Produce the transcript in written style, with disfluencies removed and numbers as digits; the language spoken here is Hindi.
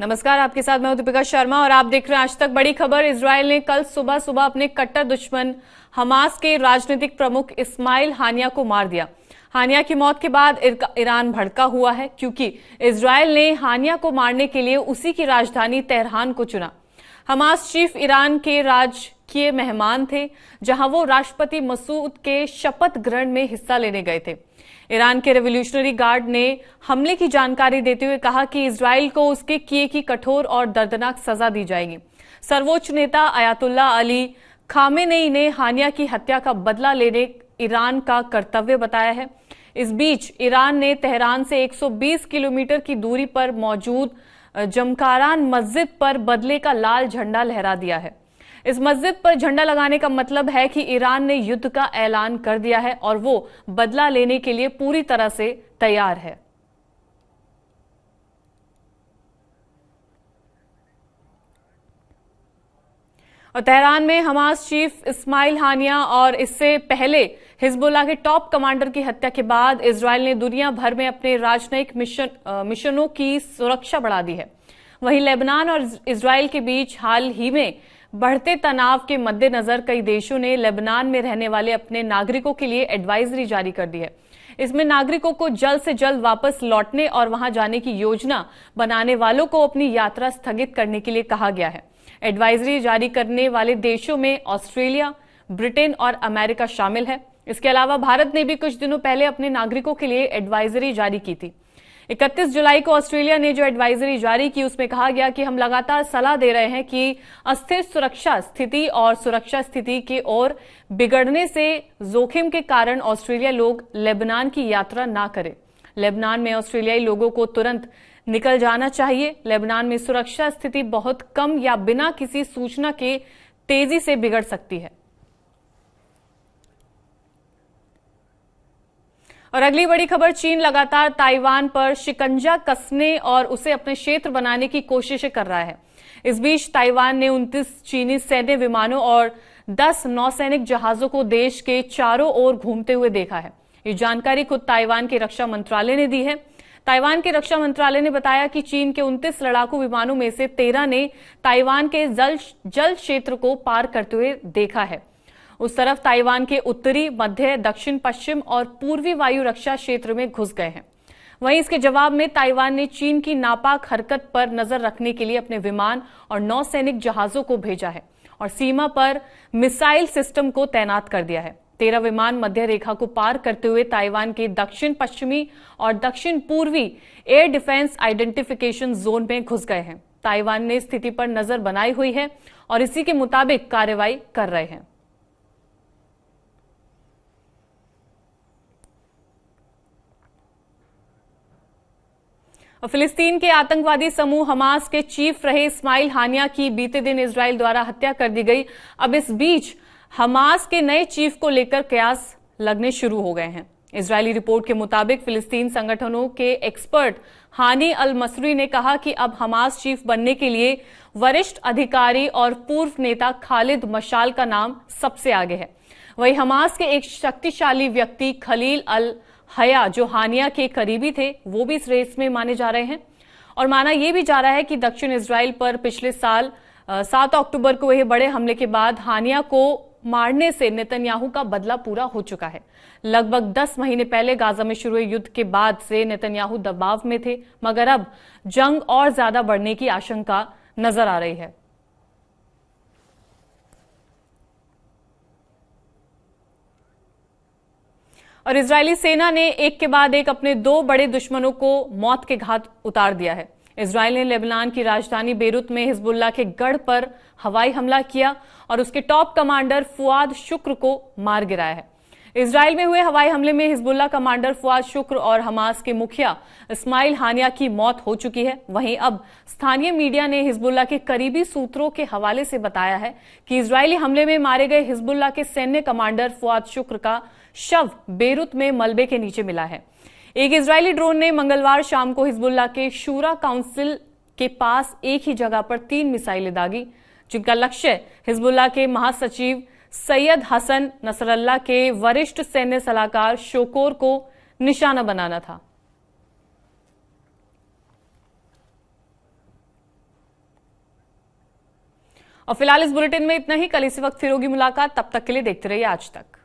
नमस्कार, आपके साथ मैं हूं दीपिका शर्मा और आप देख रहे हैं आज तक बड़ी खबर। इजरायल ने कल सुबह सुबह अपने कट्टर दुश्मन हमास के राजनीतिक प्रमुख इस्माइल हानिया को मार दिया। हानिया की मौत के बाद ईरान भड़का हुआ है क्योंकि इजरायल ने हानिया को मारने के लिए उसी की राजधानी तेहरान को चुना। हमास चीफ ईरान के राजकीय मेहमान थे, जहां वो राष्ट्रपति मसूद के शपथ ग्रहण में हिस्सा लेने गए थे। ईरान के रेवोल्यूशनरी गार्ड ने हमले की जानकारी देते हुए कहा कि इजरायल को उसके किए की कठोर और दर्दनाक सजा दी जाएगी। सर्वोच्च नेता अयातुल्ला अली खामेनेई ने हानिया की हत्या का बदला लेने ईरान का कर्तव्य बताया है। इस बीच ईरान ने तेहरान से 120 किलोमीटर की दूरी पर मौजूद जमकारान मस्जिद पर बदले का लाल झंडा लहरा दिया है। इस मस्जिद पर झंडा लगाने का मतलब है कि ईरान ने युद्ध का ऐलान कर दिया है और वो बदला लेने के लिए पूरी तरह से तैयार है। और तेहरान में हमास चीफ इस्माइल हानिया और इससे पहले हिजबुल्लाह के टॉप कमांडर की हत्या के बाद इजरायल ने दुनिया भर में अपने राजनयिक मिशनों की सुरक्षा बढ़ा दी है। वहीं लेबनान और इजरायल के बीच हाल ही में बढ़ते तनाव के मद्देनजर कई देशों ने लेबनान में रहने वाले अपने नागरिकों के लिए एडवाइजरी जारी कर दी है। इसमें नागरिकों को जल्द से जल्द वापस लौटने और वहां जाने की योजना बनाने वालों को अपनी यात्रा स्थगित करने के लिए कहा गया है। एडवाइजरी जारी करने वाले देशों में ऑस्ट्रेलिया, ब्रिटेन और अमेरिका शामिल है। इसके अलावा भारत ने भी कुछ दिनों पहले अपने नागरिकों के लिए एडवाइजरी जारी की थी। 31 जुलाई को ऑस्ट्रेलिया ने जो एडवाइजरी जारी की उसमें कहा गया कि हम लगातार सलाह दे रहे हैं कि अस्थिर सुरक्षा स्थिति और सुरक्षा स्थिति के और बिगड़ने से जोखिम के कारण ऑस्ट्रेलिया लोग लेबनान की यात्रा ना करें। लेबनान में ऑस्ट्रेलियाई लोगों को तुरंत निकल जाना चाहिए। लेबनान में सुरक्षा स्थिति बहुत कम या बिना किसी सूचना के तेजी से बिगड़ सकती है। और अगली बड़ी खबर, चीन लगातार ताइवान पर शिकंजा कसने और उसे अपने क्षेत्र बनाने की कोशिशें कर रहा है। इस बीच ताइवान ने 29 चीनी सैन्य विमानों और 10 नौसैनिक जहाजों को देश के चारों ओर घूमते हुए देखा है। ये जानकारी खुद ताइवान के रक्षा मंत्रालय ने दी है। ताइवान के रक्षा मंत्रालय ने बताया कि चीन के 29 लड़ाकू विमानों में से 13 ने ताइवान के जल क्षेत्र को पार करते हुए देखा है। उस तरफ ताइवान के उत्तरी, मध्य, दक्षिण, पश्चिम और पूर्वी वायु रक्षा क्षेत्र में घुस गए हैं। वहीं इसके जवाब में ताइवान ने चीन की नापाक हरकत पर नजर रखने के लिए अपने विमान और नौसैनिक जहाजों को भेजा है और सीमा पर मिसाइल सिस्टम को तैनात कर दिया है। 13 विमान मध्य रेखा को पार करते हुए ताइवान के दक्षिण पश्चिमी और दक्षिण पूर्वी एयर डिफेंस आइडेंटिफिकेशन जोन में घुस गए हैं। ताइवान ने स्थिति पर नजर बनाई हुई है और इसी के मुताबिक कार्रवाई कर रहे हैं। और फिलिस्तीन के आतंकवादी समूह हमास के चीफ रहे इस्माइल हानिया की बीते दिन इजरायल द्वारा हत्या कर दी गई। अब इस बीच हमास के नए चीफ को लेकर कयास लगने शुरू हो गए हैं। इजरायली रिपोर्ट के मुताबिक फिलिस्तीन संगठनों के एक्सपर्ट हानी अल मसरी ने कहा कि अब हमास चीफ बनने के लिए वरिष्ठ अधिकारी और पूर्व नेता खालिद मशाल का नाम सबसे आगे है। वहीं हमास के एक शक्तिशाली व्यक्ति खलील अल हया, जो हानिया के करीबी थे, वो भी इस रेस में माने जा रहे हैं। और माना यह भी जा रहा है कि दक्षिण इजराइल पर पिछले साल 7 अक्टूबर को हुए बड़े हमले के बाद हानिया को मारने से नेतन्याहू का बदला पूरा हो चुका है। लगभग 10 महीने पहले गाजा में शुरू हुए युद्ध के बाद से नेतन्याहू दबाव में थे, मगर अब जंग और ज्यादा बढ़ने की आशंका नजर आ रही है। और इजरायली सेना ने एक के बाद एक अपने 2 बड़े दुश्मनों को मौत के घाट उतार दिया है। इजरायल ने लेबनान की राजधानी बेरूत में हिजबुल्लाह के गढ़ पर हवाई हमला किया और उसके टॉप कमांडर फुआद शुक्र को मार गिराया है। इजरायल में हुए हवाई हमले में हिजबुल्लाह कमांडर फुआद शुक्र और हमास के मुखिया इस्माइल हानिया की मौत हो चुकी है। वहीं अब स्थानीय मीडिया ने हिजबुल्लाह के करीबी सूत्रों के हवाले से बताया है कि इजरायली हमले में मारे गए हिजबुल्लाह के सैन्य कमांडर फुआद शुक्र का शव बेरूत में मलबे के नीचे मिला है। एक इजरायली ड्रोन ने मंगलवार शाम को हिजबुल्लाह के शूरा काउंसिल के पास एक ही जगह पर 3 मिसाइलें दागी, जिनका लक्ष्य हिजबुल्लाह के महासचिव सैयद हसन नसरल्लाह के वरिष्ठ सैन्य सलाहकार शोकोर को निशाना बनाना था। और फिलहाल इस बुलेटिन में इतना ही। कल इसी वक्त फिर होगी मुलाकात, तब तक के लिए देखते रहिए आज तक।